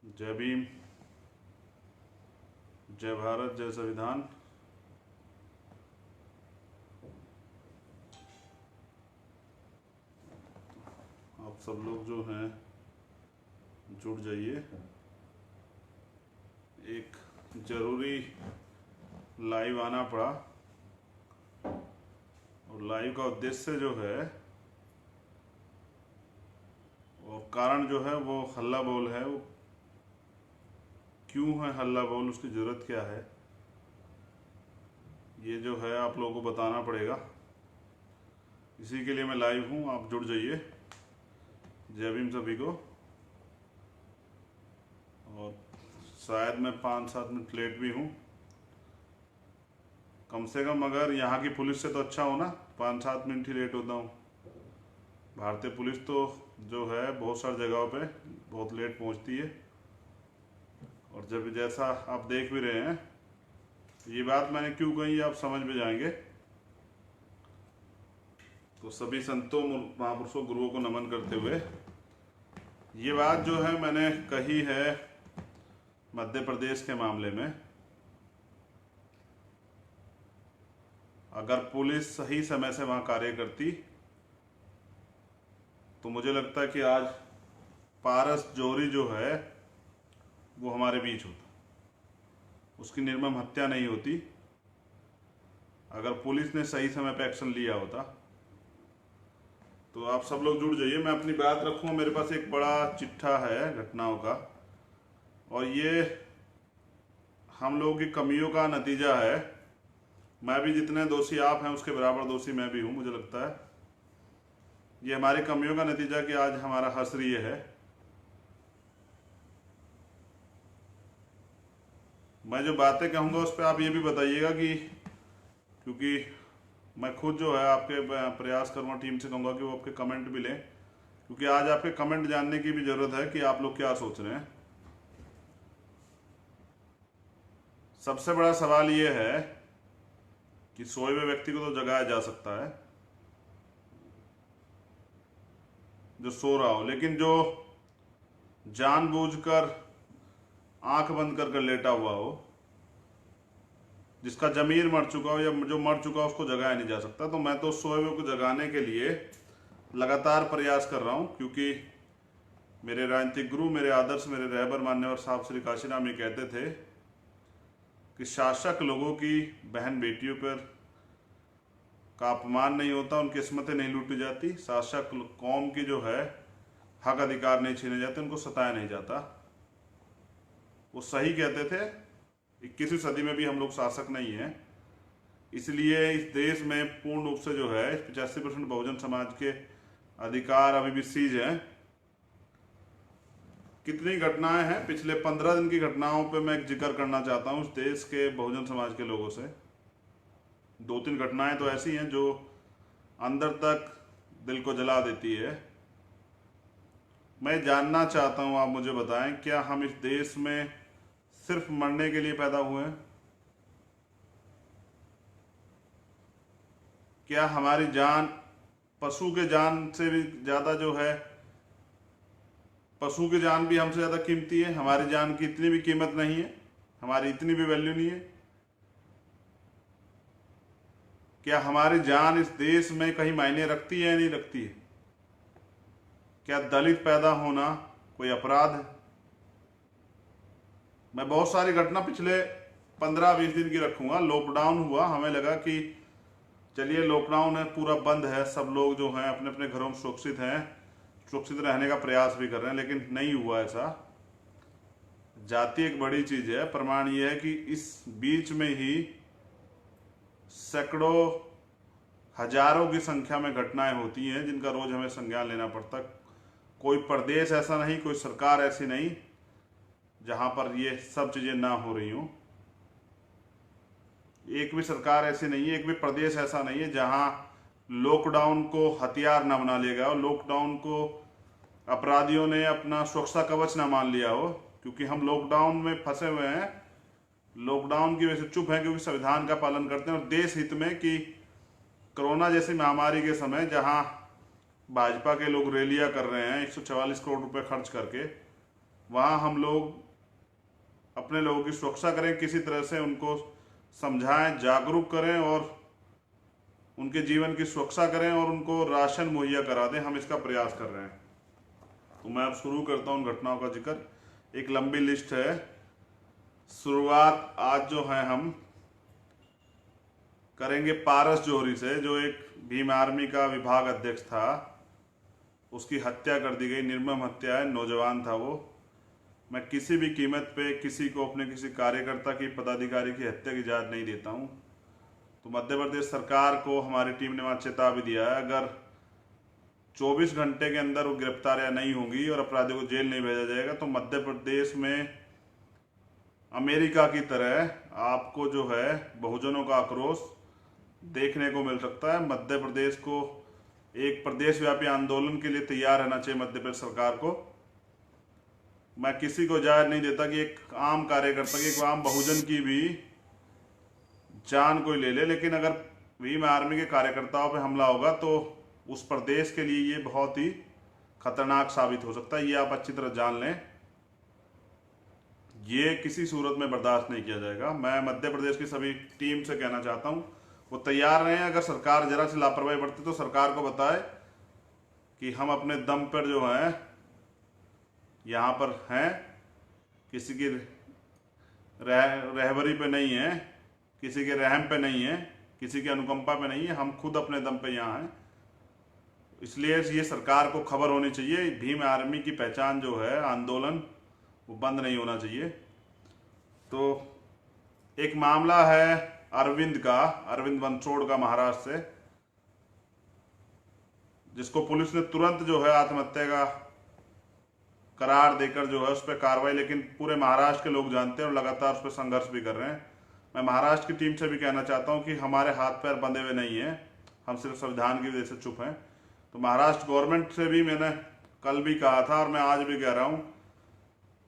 जय भीम, जय भारत, जय संविधान। आप सब लोग जो हैं जुड़ जाइए। एक ज़रूरी लाइव आना पड़ा और लाइव का उद्देश्य जो है और कारण जो है वो हल्ला बोल है। वो क्यों है हल्ला बोल, उसकी ज़रूरत क्या है, ये जो है आप लोगों को बताना पड़ेगा। इसी के लिए मैं लाइव हूँ, आप जुड़ जाइए। जय भीम सभी को। और शायद मैं 5-7 मिनट लेट भी हूँ, कम से कम अगर यहाँ की पुलिस से तो अच्छा हो ना, 5-7 मिनट ही लेट होता हूँ। भारतीय पुलिस तो जो है बहुत सारी जगहों पे बहुत लेट पहुँचती है। और जब जैसा आप देख भी रहे हैं, ये बात मैंने क्यों कही आप समझ में जाएंगे। तो सभी संतों महापुरुषों गुरुओं को नमन करते हुए ये बात जो है मैंने कही है मध्य प्रदेश के मामले में। अगर पुलिस सही समय से वहाँ कार्य करती तो मुझे लगता है कि आज पारस जौहरी जो है वो हमारे बीच होता, उसकी निर्मम हत्या नहीं होती अगर पुलिस ने सही समय पे एक्शन लिया होता। तो आप सब लोग जुड़ जाइए, मैं अपनी बात रखूँ। मेरे पास एक बड़ा चिट्ठा है घटनाओं का, और ये हम लोगों की कमियों का नतीजा है। मैं भी जितने दोषी आप हैं उसके बराबर दोषी मैं भी हूँ। मुझे लगता है ये हमारी कमियों का नतीजा कि आज हमारा हश्र ये है। मैं जो बातें कहूँगा उस पर आप ये भी बताइएगा कि, क्योंकि मैं खुद जो है आपके प्रयास करूँगा, टीम से कहूँगा कि वो आपके कमेंट भी लें, क्योंकि आज आपके कमेंट जानने की भी ज़रूरत है कि आप लोग क्या सोच रहे हैं। सबसे बड़ा सवाल ये है कि सोए हुए व्यक्ति को तो जगाया जा सकता है जो सो रहा हो, लेकिन जो जानबूझकर आंख बंद कर लेटा हुआ हो, जिसका जमीर मर चुका हो या जो मर चुका हो, उसको जगाया नहीं जा सकता। तो मैं तो सोए हुए को जगाने के लिए लगातार प्रयास कर रहा हूँ, क्योंकि मेरे राजनीतिक गुरु, मेरे आदर्श, मेरे रहबर मान्यवर साहब श्री काशीराम ये कहते थे कि शासक लोगों की बहन बेटियों पर का अपमान नहीं होता, उनकी किस्मतें नहीं लूटी जाती, शासक कौम की जो है हक अधिकार नहीं छीने जाते, उनको सताया नहीं जाता। वो सही कहते थे। 21वीं सदी में भी हम लोग शासक नहीं हैं, इसलिए इस देश में पूर्ण रूप से जो है 85% बहुजन समाज के अधिकार अभी भी सीज हैं। कितनी घटनाएं हैं, पिछले 15 दिन की घटनाओं पे मैं एक जिक्र करना चाहता हूँ इस देश के बहुजन समाज के लोगों से। 2-3 घटनाएं तो ऐसी हैं जो अंदर तक दिल को जला देती है। मैं जानना चाहता हूँ, आप मुझे बताएं, क्या हम इस देश में सिर्फ मरने के लिए पैदा हुए हैं? क्या हमारी जान पशु के जान से भी ज़्यादा जो है, पशु की जान भी हमसे ज़्यादा कीमती है? हमारी जान की इतनी भी कीमत नहीं है, हमारी इतनी भी वैल्यू नहीं है? क्या हमारी जान इस देश में कहीं मायने रखती है या नहीं रखती है? क्या दलित पैदा होना कोई अपराध है? मैं बहुत सारी घटना पिछले 15-20 दिन की रखूंगा। लॉकडाउन हुआ, हमें लगा कि चलिए लॉकडाउन है, पूरा बंद है, सब लोग जो हैं अपने अपने घरों में सुरक्षित हैं, सुरक्षित रहने का प्रयास भी कर रहे हैं, लेकिन नहीं हुआ ऐसा। जाति एक बड़ी चीज है। प्रमाण ये है कि इस बीच में ही सैकड़ों हजारों की संख्या में घटनाएं होती हैं जिनका रोज हमें संज्ञान लेना पड़ता। कोई प्रदेश ऐसा नहीं, कोई सरकार ऐसी नहीं जहां पर ये सब चीजें ना हो रही हों। एक भी सरकार ऐसी नहीं है, एक भी प्रदेश ऐसा नहीं है जहां लॉकडाउन को हथियार ना बना लिया गया हो, लॉकडाउन को अपराधियों ने अपना सुरक्षा कवच ना मान लिया हो। क्योंकि हम लॉकडाउन में फंसे हुए हैं, लॉकडाउन की वजह से चुप हैं, क्योंकि संविधान का पालन करते हैं और देश हित में। कि कोरोना जैसी महामारी के समय जहां भाजपा के लोग रैलियां कर रहे हैं 144 करोड़ रुपए खर्च करके, वहाँ हम लोग अपने लोगों की सुरक्षा करें, किसी तरह से उनको समझाएं, जागरूक करें और उनके जीवन की सुरक्षा करें और उनको राशन मुहैया करा दें। हम इसका प्रयास कर रहे हैं। तो मैं अब शुरू करता हूँ उन घटनाओं का जिक्र। एक लंबी लिस्ट है। शुरुआत आज जो है हम करेंगे पारस जौहरी से, जो एक भीम आर्मी का विभाग अध्यक्ष था। उसकी हत्या कर दी गई, निर्मम हत्या है, नौजवान था वो। मैं किसी भी कीमत पे किसी को, अपने किसी कार्यकर्ता की, पदाधिकारी की हत्या की इजाज़त नहीं देता हूँ। तो मध्य प्रदेश सरकार को हमारी टीम ने वहाँ चेता भी दिया है, अगर 24 घंटे के अंदर वो गिरफ्तारियाँ नहीं होंगी और अपराधियों को जेल नहीं भेजा जाएगा तो मध्य प्रदेश में अमेरिका की तरह आपको जो है बहुजनों का आक्रोश देखने को मिल सकता है। मध्य प्रदेश को एक प्रदेश व्यापी आंदोलन के लिए तैयार रहना चाहिए मध्य प्रदेश सरकार को। मैं किसी को इजाज़त नहीं देता कि एक आम कार्यकर्ता की, एक आम बहुजन की भी जान कोई ले ले, लेकिन अगर भीम आर्मी के कार्यकर्ताओं पे हमला होगा तो उस प्रदेश के लिए ये बहुत ही खतरनाक साबित हो सकता है। ये आप अच्छी तरह जान लें, ये किसी सूरत में बर्दाश्त नहीं किया जाएगा। मैं मध्य प्रदेश की सभी टीम से कहना चाहता हूँ वो तैयार रहें। अगर सरकार जरा सी लापरवाही बरते तो सरकार को बताए कि हम अपने दम पर जो है यहाँ पर हैं, किसी की रहबरी पे नहीं है, किसी के रहम पे नहीं है, किसी की अनुकंपा पे नहीं है, हम खुद अपने दम पे यहाँ हैं। इसलिए ये सरकार को खबर होनी चाहिए, भीम आर्मी की पहचान जो है आंदोलन, वो बंद नहीं होना चाहिए। तो एक मामला है अरविंद बनसोड़ का, महाराष्ट्र से, जिसको पुलिस ने तुरंत जो है आत्महत्या का करार देकर जो है उस पर कार्रवाई, लेकिन पूरे महाराष्ट्र के लोग जानते हैं और लगातार उस पर संघर्ष भी कर रहे हैं। मैं महाराष्ट्र की टीम से भी कहना चाहता हूं कि हमारे हाथ पैर बंधे हुए नहीं हैं, हम सिर्फ संविधान की वजह से चुप हैं। तो महाराष्ट्र गवर्नमेंट से भी मैंने कल भी कहा था और मैं आज भी कह रहा हूं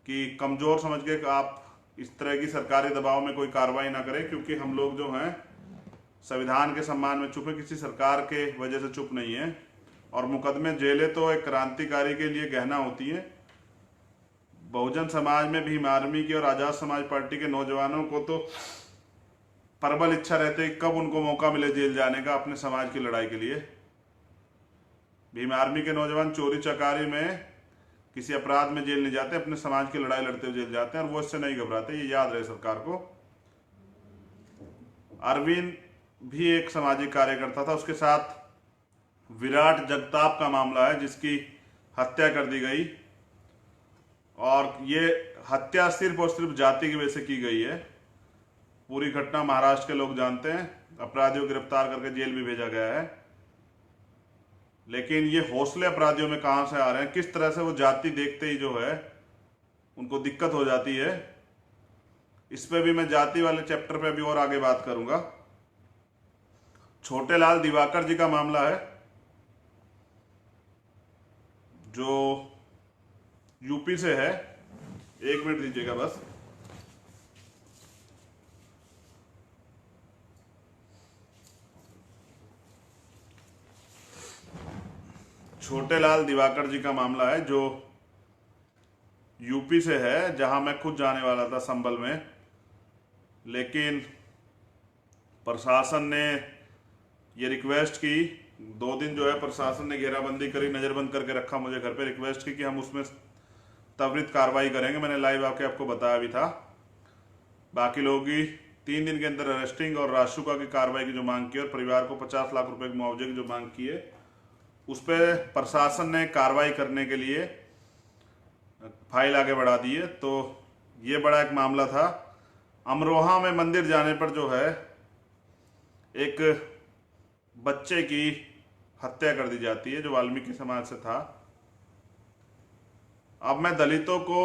कि कमजोर समझ के आप इस तरह की सरकारी दबाव में कोई कार्रवाई ना करें, क्योंकि हम लोग जो हैं संविधान के सम्मान में चुप है, किसी सरकार के वजह से चुप नहीं है। और मुकदमे, जेलें तो एक क्रांतिकारी के लिए गहना होती है। बहुजन समाज में भीम आर्मी की और आजाद समाज पार्टी के नौजवानों को तो प्रबल इच्छा रहती है कब उनको मौका मिले जेल जाने का अपने समाज की लड़ाई के लिए। भीम आर्मी के नौजवान चोरी चकारी में, किसी अपराध में जेल नहीं जाते, अपने समाज की लड़ाई लड़ते हुए जेल जाते हैं और वो इससे नहीं घबराते। ये याद रहे सरकार को। अरविंद भी एक सामाजिक कार्यकर्ता था। उसके साथ विराट जगताप का मामला है, जिसकी हत्या कर दी गई, और ये हत्या सिर्फ और सिर्फ जाति की वजह से की गई है। पूरी घटना महाराष्ट्र के लोग जानते हैं। अपराधियों को गिरफ्तार करके जेल भी भेजा गया है, लेकिन ये हौसले अपराधियों में कहां से आ रहे हैं, किस तरह से वो जाति देखते ही जो है उनको दिक्कत हो जाती है। इस पे भी मैं जाति वाले चैप्टर पे भी और आगे बात करूंगा। छोटे लाल दिवाकर जी का मामला है, जो यूपी से है। 1 मिनट दीजिएगा बस। छोटे लाल दिवाकर जी का मामला है, जो यूपी से है, जहां मैं खुद जाने वाला था संभल में, लेकिन प्रशासन ने ये रिक्वेस्ट की। 2 दिन जो है प्रशासन ने घेराबंदी करी, नज़रबंद करके रखा मुझे घर पे, रिक्वेस्ट की कि हम उसमें त्वरित कार्रवाई करेंगे। मैंने लाइव आके आपको बताया भी था। बाकी लोगों की 3 दिन के अंदर अरेस्टिंग और राशुका की कार्रवाई की जो मांग की और परिवार को 50 लाख रुपए के मुआवजे की जो मांग की है, उस पर प्रशासन ने कार्रवाई करने के लिए फाइल आगे बढ़ा दी है। तो ये बड़ा एक मामला था। अमरोहा में मंदिर जाने पर जो है एक बच्चे की हत्या कर दी जाती है, जो वाल्मीकि समाज से था। अब मैं दलितों को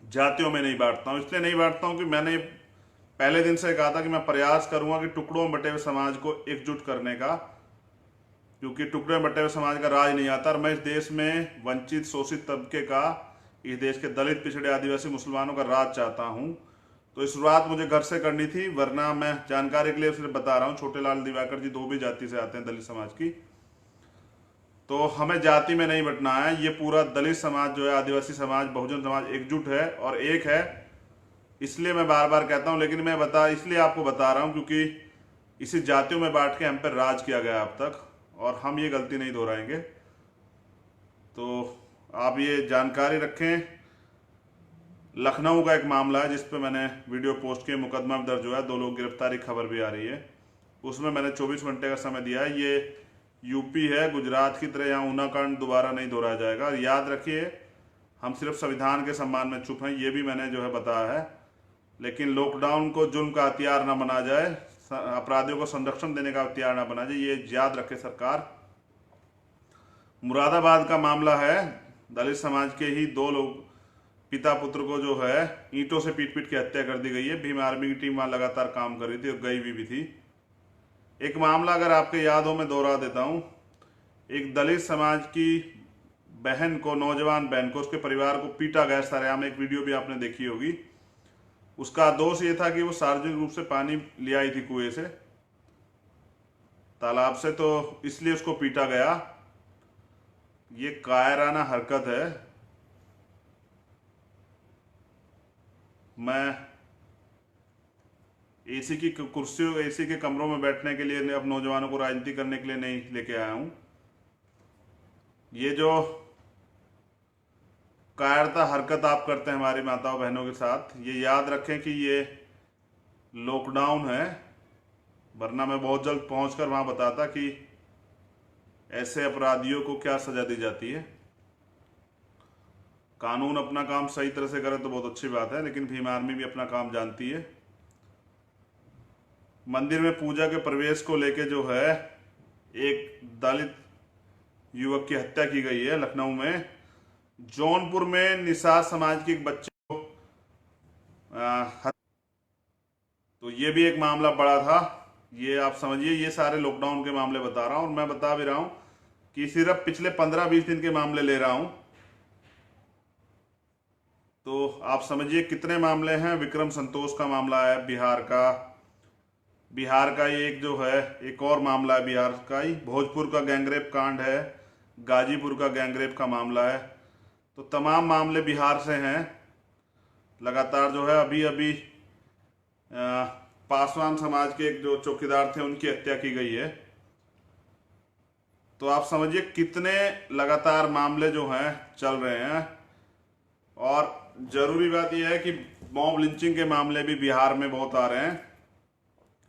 जातियों में नहीं बांटता हूँ, इसलिए नहीं बांटता हूँ कि मैंने पहले दिन से कहा था कि मैं प्रयास करूंगा कि टुकड़ों में बटे हुए समाज को एकजुट करने का, क्योंकि टुकड़े में बटे हुए समाज का राज नहीं आता। और मैं इस देश में वंचित शोषित तबके का, इस देश के दलित, पिछड़े, आदिवासी, मुसलमानों का राज चाहता हूँ। तो इस शुरुआत मुझे घर से करनी थी, वरना मैं जानकारी के लिए सिर्फ बता रहा हूँ। छोटे लाल दिवाकर जी धोबी जाति से आते हैं, दलित समाज की। तो हमें जाति में नहीं बंटना है। ये पूरा दलित समाज जो है, आदिवासी समाज, बहुजन समाज एकजुट है और एक है। इसलिए मैं बार बार कहता हूं, लेकिन मैं इसलिए आपको बता रहा हूं क्योंकि इसी जातियों में बांट के हम पर राज किया गया अब तक, और हम ये गलती नहीं दोहराएंगे। तो आप ये जानकारी रखें। लखनऊ का एक मामला है जिस पे मैंने वीडियो पोस्ट किया, मुकदमा में दर्ज हुआ है, 2 लोग गिरफ्तारी खबर भी आ रही है। उसमें मैंने 24 घंटे का समय दिया है। ये यूपी है, गुजरात की तरह यहाँ ऊना कांड दोबारा नहीं दोहराया जाएगा। याद रखिए, हम सिर्फ संविधान के सम्मान में चुप हैं, ये भी मैंने जो है बताया है। लेकिन लॉकडाउन को जुल्म का हथियार ना बना जाए, अपराधियों को संरक्षण देने का हथियार ना बना जाए, ये याद रखे सरकार। मुरादाबाद का मामला है, दलित समाज के ही 2 लोग, पिता पुत्र को जो है ईंटों से पीट पीट के हत्या कर दी गई है। भीम आर्मी की टीम वहां लगातार काम कर रही थी और गई भी थी। एक मामला अगर आपके याद हो, मैं दोहरा देता हूं। एक दलित समाज की बहन को, नौजवान बहन को, उसके परिवार को पीटा गया सरेआम। एक वीडियो भी आपने देखी होगी। उसका दोष ये था कि वो सार्वजनिक रूप से पानी ले आई थी कुएं से, तालाब से, तो इसलिए उसको पीटा गया। ये कायराना हरकत है। मैं एसी की कुर्सियों, एसी के कमरों में बैठने के लिए, अब नौजवानों को राजनीति करने के लिए नहीं लेके आया हूं। ये जो कायरता हरकत आप करते हैं हमारी माताओं बहनों के साथ, ये याद रखें कि ये लॉकडाउन है, वरना मैं बहुत जल्द पहुंचकर वहां बताता कि ऐसे अपराधियों को क्या सजा दी जाती है। कानून अपना काम सही तरह से करे तो बहुत अच्छी बात है, लेकिन भीम आर्मी भी अपना काम जानती है। मंदिर में पूजा के प्रवेश को लेके जो है एक दलित युवक की हत्या की गई है लखनऊ में। जौनपुर में निषाद समाज के एक बच्चे को तो ये भी एक मामला बड़ा था। ये आप समझिए, ये सारे लॉकडाउन के मामले बता रहा हूं, और मैं बता भी रहा हूं कि सिर्फ पिछले 15-20 दिन के मामले ले रहा हूं। तो आप समझिए कितने मामले हैं। विक्रम संतोष का मामला है बिहार का ये एक जो है, एक और मामला है बिहार का ही। भोजपुर का गैंगरेप कांड है, गाजीपुर का गैंगरेप का मामला है। तो तमाम मामले बिहार से हैं। लगातार जो है अभी पासवान समाज के एक जो चौकीदार थे, उनकी हत्या की गई है। तो आप समझिए कितने लगातार मामले जो हैं चल रहे हैं। और जरूरी बात यह है कि मॉब लिंचिंग के मामले भी बिहार में बहुत आ रहे हैं।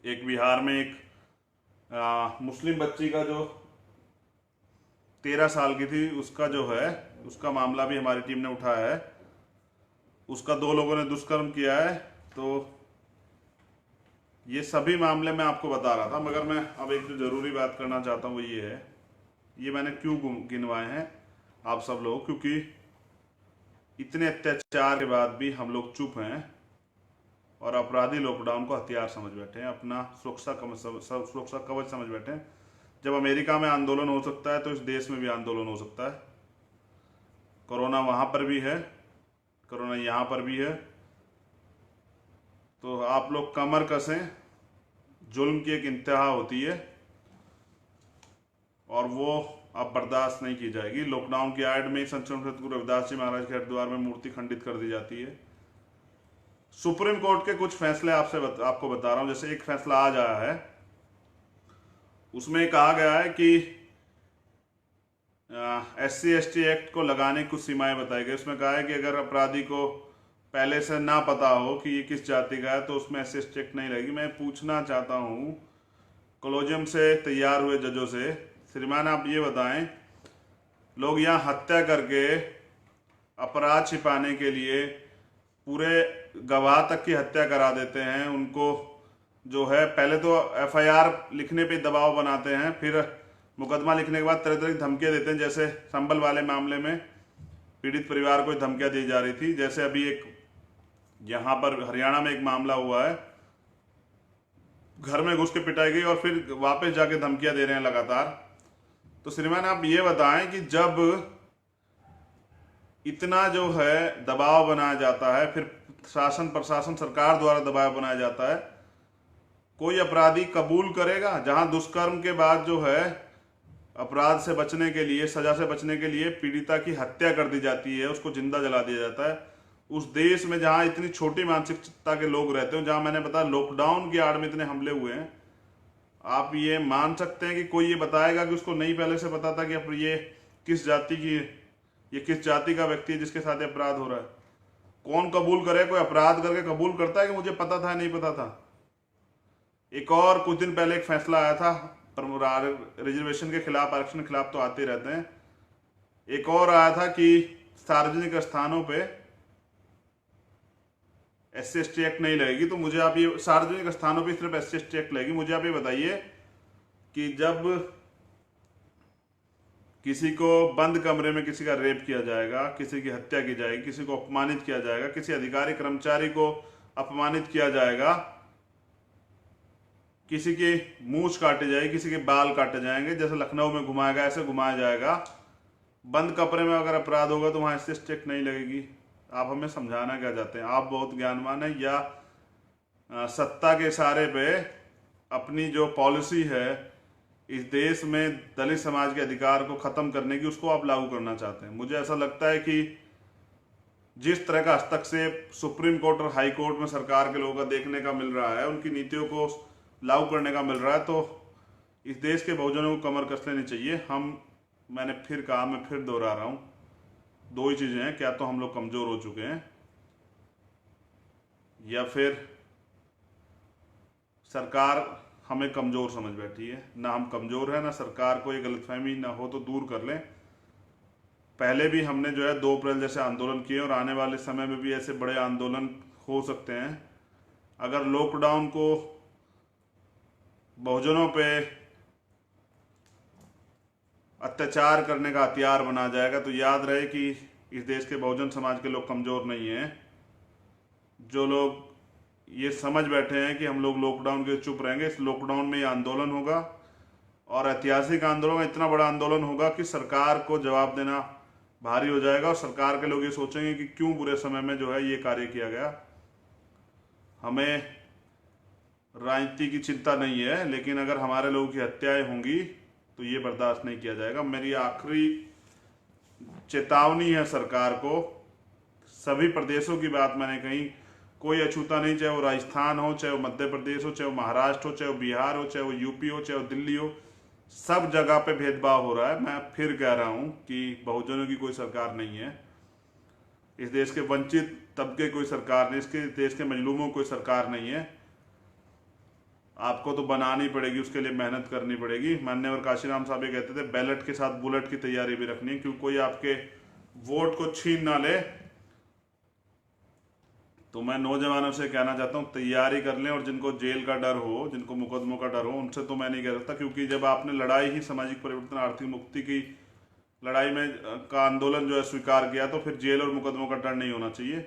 एक बिहार में एक मुस्लिम बच्ची का जो 13 साल की थी, उसका जो है, उसका मामला भी हमारी टीम ने उठाया है। उसका 2 लोगों ने दुष्कर्म किया है। तो ये सभी मामले मैं आपको बता रहा था, मगर मैं अब एक जो जरूरी बात करना चाहता हूँ वो ये है, ये मैंने क्यों गिनवाए हैं आप सब लोग, क्योंकि इतने अत्याचार के बाद भी हम लोग चुप हैं और अपराधी लॉकडाउन को हथियार समझ बैठे हैं, अपना सुरक्षा कवच समझ बैठे हैं। जब अमेरिका में आंदोलन हो सकता है तो इस देश में भी आंदोलन हो सकता है। कोरोना वहां पर भी है, कोरोना यहाँ पर भी है। तो आप लोग कमर कसें। जुल्म की एक इंतहा होती है और वो अब बर्दाश्त नहीं की जाएगी। लॉकडाउन की आड़ में संत गुरु रविदास जी महाराज के हरिद्वार में मूर्ति खंडित कर दी जाती है। सुप्रीम कोर्ट के कुछ फैसले आपको बता रहा हूं। जैसे एक फैसला आज आया है, उसमें कहा गया है कि SC/ST एक्ट को लगाने की कुछ सीमाएं बताई गई। उसमें कहा है कि अगर अपराधी को पहले से ना पता हो कि ये किस जाति का है तो उसमें SC/ST एक्ट नहीं लगेगी। मैं पूछना चाहता हूं कॉलेजियम से तैयार हुए जजों से, श्रीमान आप ये बताएं, लोग यहाँ हत्या करके अपराध छिपाने के लिए पूरे गवाह तक की हत्या करा देते हैं। उनको जो है पहले तो FIR लिखने पे दबाव बनाते हैं, फिर मुकदमा लिखने के बाद तरह तरह की धमकियां देते हैं। जैसे संभल वाले मामले में पीड़ित परिवार को धमकियां दी जा रही थी। जैसे अभी एक यहाँ पर हरियाणा में एक मामला हुआ है, घर में घुस के पिटाई गई और फिर वापस जाके धमकियां दे रहे हैं लगातार। तो श्रीमान आप ये बताएं कि जब इतना जो है दबाव बनाया जाता है, फिर शासन प्रशासन सरकार द्वारा दबाव बनाया जाता है, कोई अपराधी कबूल करेगा? जहां दुष्कर्म के बाद जो है अपराध से बचने के लिए, सजा से बचने के लिए पीड़िता की हत्या कर दी जाती है, उसको जिंदा जला दिया जाता है। उस देश में जहां इतनी छोटी मानसिकता के लोग रहते हो, जहां मैंने बताया लॉकडाउन की आड़ में इतने हमले हुए हैं, आप ये मान सकते हैं कि कोई ये बताएगा कि उसको नहीं पहले से पता था कि अब ये किस जाति की, ये किस जाति का व्यक्ति है जिसके साथ ये अपराध हो रहा है? कौन कबूल करे? कोई अपराध करके कबूल करता है कि मुझे पता था नहीं पता था? एक और कुछ दिन पहले एक फैसला आया था, रिजर्वेशन के खिलाफ, आरक्षण के खिलाफ तो आते रहते हैं। एक और आया था कि सार्वजनिक स्थानों पे SC/ST एक्ट नहीं लगेगी। तो मुझे आप ये, सार्वजनिक स्थानों पे सिर्फ SC/ST एक्ट लगेगी। मुझे आप ये बताइए कि जब किसी को बंद कमरे में किसी का रेप किया जाएगा, किसी की हत्या की जाएगी, किसी को अपमानित किया जाएगा, किसी अधिकारी कर्मचारी को अपमानित किया जाएगा, किसी की मूंछ काटी जाएगी, किसी के बाल काटे जाएंगे, जैसे लखनऊ में घुमाया गया ऐसे घुमाया जाएगा। बंद कमरे में अगर अपराध होगा तो वहां SC/ST एक्ट नहीं लगेगी। आप हमें समझाना क्या चाहते हैं? आप बहुत ज्ञानवान हैं या सत्ता के इशारे पे अपनी जो पॉलिसी है इस देश में दलित समाज के अधिकार को खत्म करने की, उसको आप लागू करना चाहते हैं? मुझे ऐसा लगता है कि जिस तरह का हस्तक्षेप सुप्रीम कोर्ट और हाई कोर्ट में सरकार के लोगों का देखने का मिल रहा है, उनकी नीतियों को लागू करने का मिल रहा है, तो इस देश के बहुजनों को कमर कस लेनी चाहिए। मैंने फिर कहा, मैं फिर दोहरा रहा हूं, दो ही चीजें हैं, क्या तो हम लोग कमजोर हो चुके हैं या फिर सरकार हमें कमजोर समझ बैठी है। ना हम कमजोर हैं, ना सरकार को ये गलतफहमी ना हो तो दूर कर लें। पहले भी हमने जो है 2 अप्रैल जैसे आंदोलन किए और आने वाले समय में भी ऐसे बड़े आंदोलन हो सकते हैं। अगर लॉकडाउन को बहुजनों पे अत्याचार करने का हथियार बना जाएगा तो याद रहे कि इस देश के बहुजन समाज के लोग कमजोर नहीं हैं। जो लोग ये समझ बैठे हैं कि हम लोग लॉकडाउन के चुप रहेंगे, इस लॉकडाउन में ये आंदोलन होगा और ऐतिहासिक आंदोलन, इतना बड़ा आंदोलन होगा कि सरकार को जवाब देना भारी हो जाएगा और सरकार के लोग ये सोचेंगे कि क्यों बुरे समय में जो है ये कार्य किया गया। हमें राजनीति की चिंता नहीं है, लेकिन अगर हमारे लोगों की हत्याएं होंगी तो ये बर्दाश्त नहीं किया जाएगा। मेरी आखिरी चेतावनी है सरकार को, सभी प्रदेशों की बात मैंने कही, कोई अछूता नहीं, चाहे वो राजस्थान हो, चाहे वो मध्य प्रदेश हो, चाहे वो महाराष्ट्र हो, चाहे वो बिहार हो, चाहे वो यूपी हो, चाहे वो दिल्ली हो, सब जगह पे भेदभाव हो रहा है। मैं फिर कह रहा हूं कि बहुजनों की कोई सरकार नहीं है, इस देश के वंचित तबके कोई सरकार नहीं, इसके देश के मजलूमों कोई सरकार नहीं है। आपको तो बनानी पड़ेगी, उसके लिए मेहनत करनी पड़ेगी। मान्यवर काशीराम साहब ये कहते थे बैलेट के साथ बुलेट की तैयारी भी रखनी है, क्योंकि कोई आपके वोट को छीन ना ले। तो मैं नौजवानों से कहना चाहता हूँ तैयारी कर लें, और जिनको जेल का डर हो, जिनको मुकदमों का डर हो, उनसे तो मैं नहीं कह सकता, क्योंकि जब आपने लड़ाई ही सामाजिक परिवर्तन आर्थिक मुक्ति की लड़ाई में का आंदोलन जो है स्वीकार किया, तो फिर जेल और मुकदमों का डर नहीं होना चाहिए।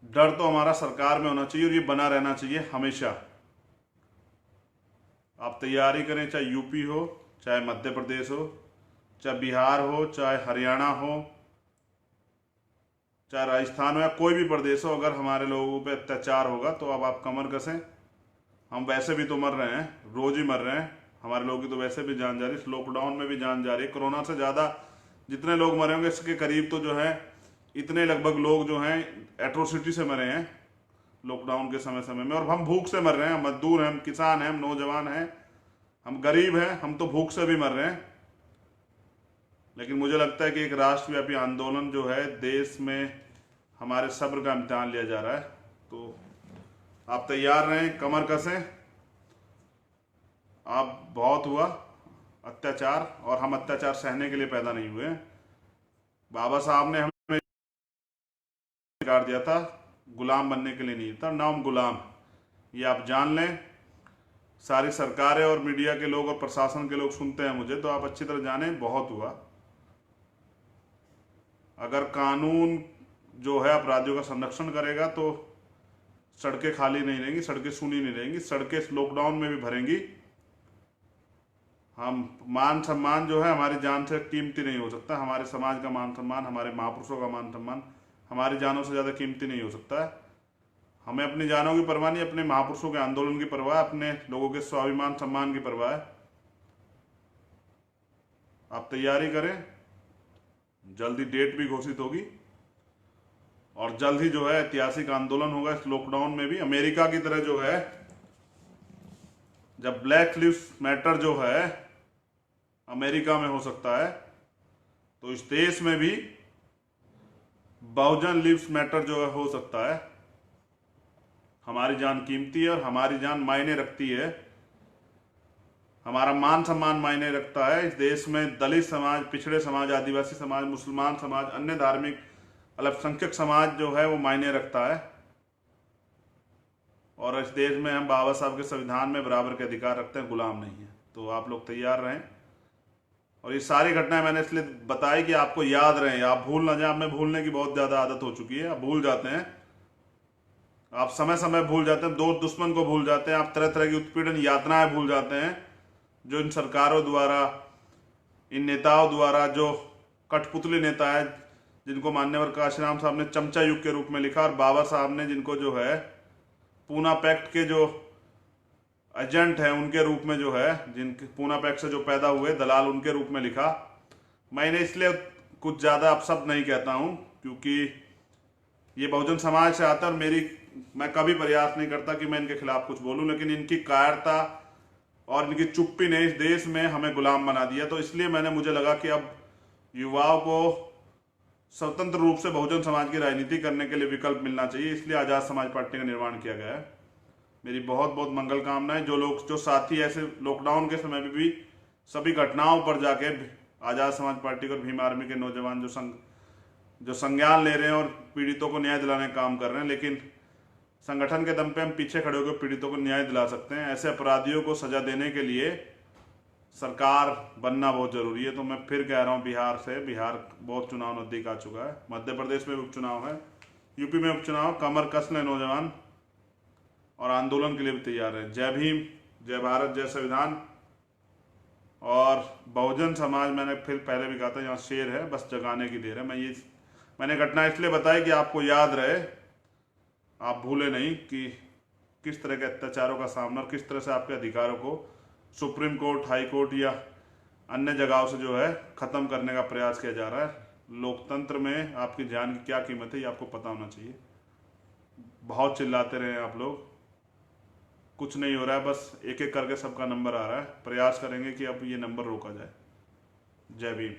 डर तो हमारा सरकार में होना चाहिए और ये बना रहना चाहिए हमेशा। आप तैयारी करें, चाहे यूपी हो, चाहे मध्य प्रदेश हो, चाहे बिहार हो, चाहे हरियाणा हो, चाहे राजस्थान हो, या कोई भी प्रदेश हो, अगर हमारे लोगों पे अत्याचार होगा तो अब आप कमर कसें। हम वैसे भी तो मर रहे हैं, रोज ही मर रहे हैं, हमारे लोगों की तो वैसे भी जान जा रही है, इस लॉकडाउन में भी जान जा रही है। कोरोना से ज़्यादा जितने लोग मरे होंगे इसके करीब तो जो है इतने लगभग लोग जो हैं एट्रोसिटी से मरे हैं लॉकडाउन के समय में। और हम भूख से मर रहे हैं, हम मजदूर हैं, हम किसान हैं, हम नौजवान हैं, हम गरीब हैं, हम तो भूख से भी मर रहे हैं। लेकिन मुझे लगता है कि एक राष्ट्रव्यापी आंदोलन जो है, देश में हमारे सब्र का इम्तिहान लिया जा रहा है। तो आप तैयार रहें, कमर कसें। आप बहुत हुआ अत्याचार, और हम अत्याचार सहने के लिए पैदा नहीं हुए। बाबा साहब ने हमें अधिकार दिया था, गुलाम बनने के लिए नहीं था, ना हम गुलाम, ये आप जान लें। सारी सरकारें और मीडिया के लोग और प्रशासन के लोग सुनते हैं मुझे, तो आप अच्छी तरह जानें बहुत हुआ। अगर कानून जो है अपराधियों का संरक्षण करेगा तो सड़कें खाली नहीं रहेंगी, सड़कें सूनी नहीं रहेंगी, सड़कें इस लॉकडाउन में भी भरेंगी। हम मान सम्मान जो है हमारी जान से कीमती नहीं हो सकता, हमारे समाज का मान सम्मान, हमारे महापुरुषों का मान सम्मान हमारी जानों से ज़्यादा कीमती नहीं हो सकता है। हमें अपनी जानों की परवाह नहीं, अपने महापुरुषों के आंदोलन की परवाह, अपने लोगों के स्वाभिमान सम्मान की परवाह है। आप तैयारी करें, जल्दी डेट भी घोषित होगी और जल्द ही जो है ऐतिहासिक आंदोलन होगा इस लॉकडाउन में भी। अमेरिका की तरह जो है, जब ब्लैक लिव्स मैटर जो है अमेरिका में हो सकता है, तो इस देश में भी बहुजन लिव्स मैटर जो है हो सकता है। हमारी जान कीमती है और हमारी जान मायने रखती है, हमारा मान सम्मान मायने रखता है। इस देश में दलित समाज, पिछड़े समाज, आदिवासी समाज, मुसलमान समाज, अन्य धार्मिक अल्पसंख्यक समाज जो है वो मायने रखता है। और इस देश में हम बाबा साहब के संविधान में बराबर के अधिकार रखते हैं, गुलाम नहीं है। तो आप लोग तैयार रहें। और ये सारी घटनाएं मैंने इसलिए बताई कि आपको याद रहे, आप भूल ना जाए। हमें भूलने की बहुत ज़्यादा आदत हो चुकी है, आप भूल जाते हैं, आप समय समय भूल जाते हैं, दोस्त दुश्मन को भूल जाते हैं, आप तरह तरह की उत्पीड़न यातनाएं भूल जाते हैं जो इन सरकारों द्वारा, इन नेताओं द्वारा, जो कठपुतली नेता है जिनको मान्यवर काशीराम साहब ने चमचा युग के रूप में लिखा, और बाबा साहब ने जिनको जो है पूना पैक्ट के जो एजेंट हैं उनके रूप में जो है, जिनके पूना पैक्ट से जो पैदा हुए दलाल, उनके रूप में लिखा। मैंने इसलिए कुछ ज़्यादा अपशब्द नहीं कहता हूँ क्योंकि ये बहुजन समाज से आता है और मैं कभी प्रयास नहीं करता कि मैं इनके खिलाफ कुछ बोलूं, लेकिन इनकी कायरता और इनकी चुप्पी ने इस देश में हमें गुलाम बना दिया। तो इसलिए मुझे लगा कि अब युवाओं को स्वतंत्र रूप से बहुजन समाज की राजनीति करने के लिए विकल्प मिलना चाहिए, इसलिए आज़ाद समाज पार्टी का निर्माण किया गया है। मेरी बहुत बहुत मंगल कामनाएं। जो साथी ऐसे लॉकडाउन के समय में भी सभी घटनाओं पर जाके आज़ाद समाज पार्टी और भीम आर्मी के नौजवान जो संज्ञान ले रहे हैं और पीड़ितों को न्याय दिलाने का काम कर रहे हैं, लेकिन संगठन के दम पे हम पीछे खड़े होकर पीड़ितों को न्याय दिला सकते हैं। ऐसे अपराधियों को सजा देने के लिए सरकार बनना बहुत जरूरी है। तो मैं फिर कह रहा हूँ, बिहार बहुत चुनाव नजदीक आ चुका है, मध्य प्रदेश में भी उपचुनाव है, यूपी में उपचुनाव, कमर कस लें नौजवान और आंदोलन के लिए भी तैयार है। जय भीम, जय भारत, जय संविधान। और बहुजन समाज, मैंने फिर पहले भी कहा था, यहाँ शेर है, बस जगाने की देर है। मैंने घटना इसलिए बताई कि आपको याद रहे, आप भूले नहीं कि किस तरह के अत्याचारों का सामना और किस तरह से आपके अधिकारों को सुप्रीम कोर्ट, हाई कोर्ट या अन्य जगहों से जो है ख़त्म करने का प्रयास किया जा रहा है। लोकतंत्र में आपकी जान की क्या कीमत है ये आपको पता होना चाहिए। बहुत चिल्लाते रहे आप लोग, कुछ नहीं हो रहा है, बस एक एक करके सबका नंबर आ रहा है। प्रयास करेंगे कि अब ये नंबर रोका जाए। जय भीम।